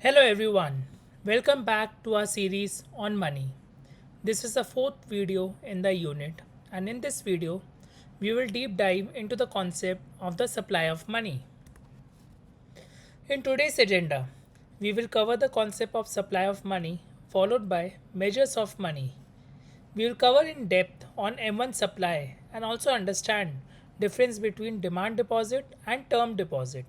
Hello everyone, welcome back to our series on money. This is the fourth video in the unit, and in this video, we will deep dive into the concept of the supply of money. In today's agenda, we will cover the concept of supply of money followed by measures of money. We will cover in depth on M1 supply and also understand difference between demand deposit and term deposit.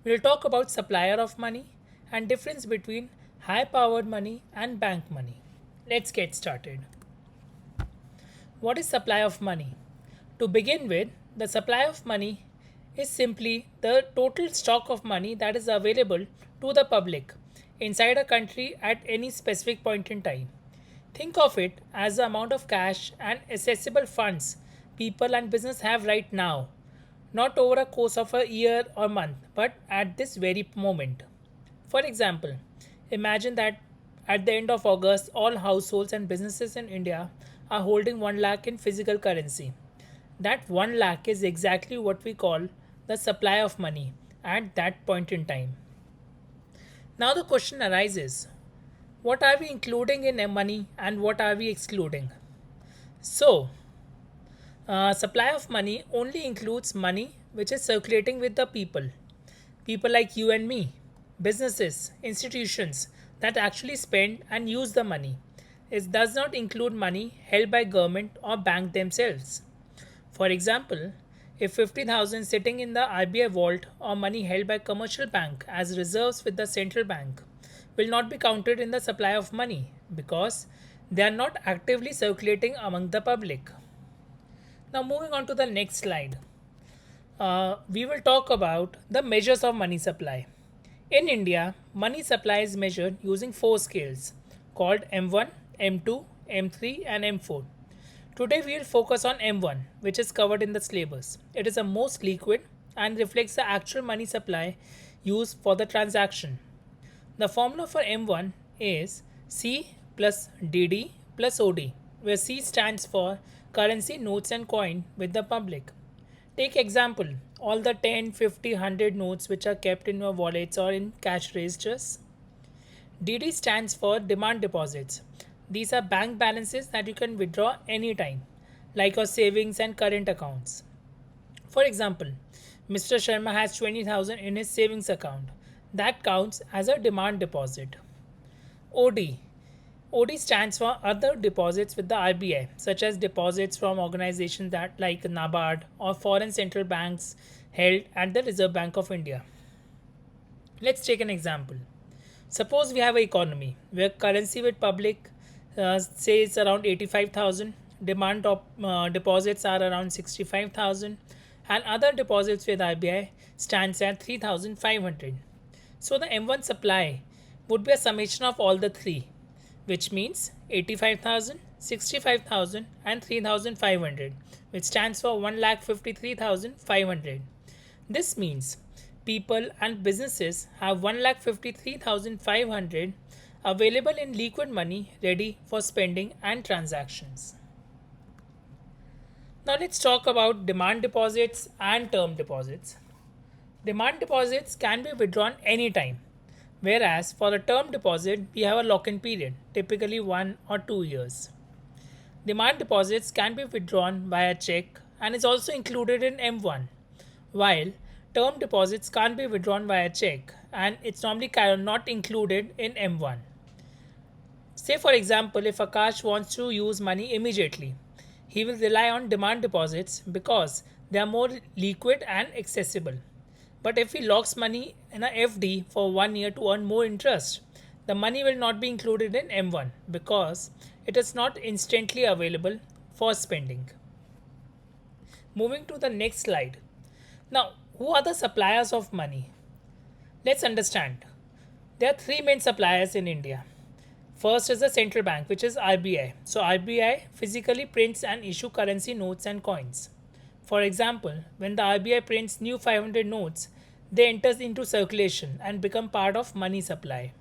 We will talk about supplier of money and difference between high powered money and bank money. Let's get started. What is supply of money? To begin with, the supply of money is simply the total stock of money that is available to the public inside a country at any specific point in time. Think of it as the amount of cash and accessible funds people and business have right now, not over a course of a year or month, but at this very moment. For example, imagine that at the end of August, all households and businesses in India are holding 1 lakh in physical currency. That 1 lakh is exactly what we call the supply of money at that point in time. Now the question arises, what are we including in money and what are we excluding? So, supply of money only includes money which is circulating with the people. People like you and me, businesses, institutions that actually spend and use the money. It does not include money held by government or bank themselves. For example, if 50,000 sitting in the RBI vault or money held by commercial bank as reserves with the central bank will not be counted in the supply of money because they are not actively circulating among the public. Now moving on to the next slide. We will talk about the measures of money supply. In India, money supply is measured using four scales called M1, M2, M3, and M4. Today we will focus on M1, which is covered in the syllabus. It is the most liquid and reflects the actual money supply used for the transaction. The formula for M1 is C plus DD plus OD, where C stands for currency, notes, and coin with the public. Take example, all the 10, 50, 100 notes which are kept in your wallets or in cash registers. DD stands for demand deposits. These are bank balances that you can withdraw anytime, like your savings and current accounts. For example, Mr. Sharma has 20,000 in his savings account. That counts as a demand deposit. OD. OD stands for other deposits with the RBI, such as deposits from organizations that like NABARD or foreign central banks held at the Reserve Bank of India. Let's take an example. Suppose we have an economy where currency with public says around 85,000, deposits are around 65,000, and other deposits with RBI stands at 3,500. So the M1 supply would be a summation of all the three, which means 85,000, 65,000, and 3,500, which stands for 1,53,500. This means people and businesses have 1,53,500 available in liquid money ready for spending and transactions. Now let's talk about demand deposits and term deposits. Demand deposits can be withdrawn anytime, whereas for a term deposit, we have a lock in period, typically 1 or 2 years. Demand deposits can be withdrawn via check and is also included in M1, while term deposits can't be withdrawn via check and it's normally not included in M1. Say, for example, if Akash wants to use money immediately, he will rely on demand deposits because they are more liquid and accessible. But if he locks money in a FD for 1 year to earn more interest, the money will not be included in M1 because it is not instantly available for spending. Moving to the next slide. Now, who are the suppliers of money? Let's understand. There are three main suppliers in India. First is the central bank, which is RBI. So RBI physically prints and issue currency notes and coins. For example, when the RBI prints new 500 notes, they enter into circulation and become part of money supply.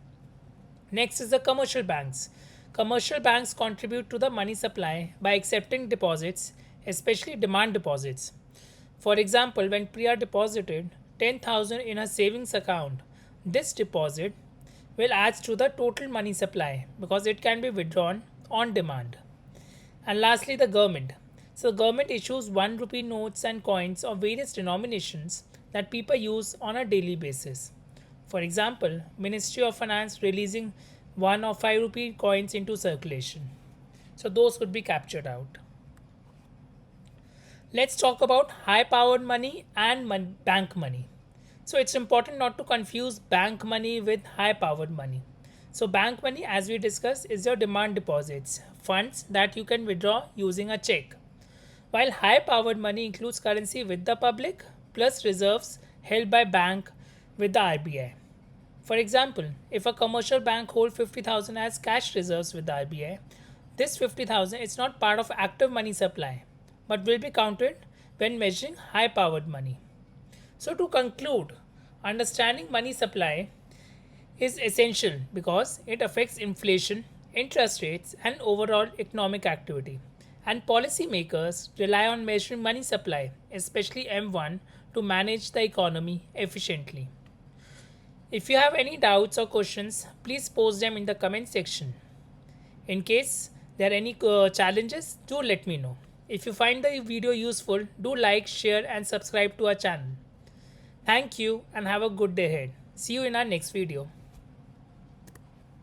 Next is the commercial banks. Commercial banks contribute to the money supply by accepting deposits, especially demand deposits. For example, when Priya deposited 10,000 in her savings account, This deposit will add to the total money supply because it can be withdrawn on demand. And lastly, the government. So, the government issues 1 rupee notes and coins of various denominations that people use on a daily basis. For example, Ministry of Finance releasing 1 or 5 rupee coins into circulation. So, those could be captured out. Let's talk about high powered money and bank money. So it's important not to confuse bank money with high powered money. So bank money, as we discussed, is your demand deposits, funds that you can withdraw using a check. While high powered money includes currency with the public plus reserves held by bank with the RBI. For example, if a commercial bank holds 50,000 as cash reserves with the RBI, this 50,000 is not part of active money supply but will be counted when measuring high powered money. So, to conclude, understanding money supply is essential because it affects inflation, interest rates, and overall economic activity. And policymakers rely on measuring money supply, especially M1, to manage the economy efficiently. If you have any doubts or questions, please post them in the comment section. In case there are any challenges, do let me know. If you find the video useful, do like, share, and subscribe to our channel. Thank you and have a good day ahead. See you in our next video.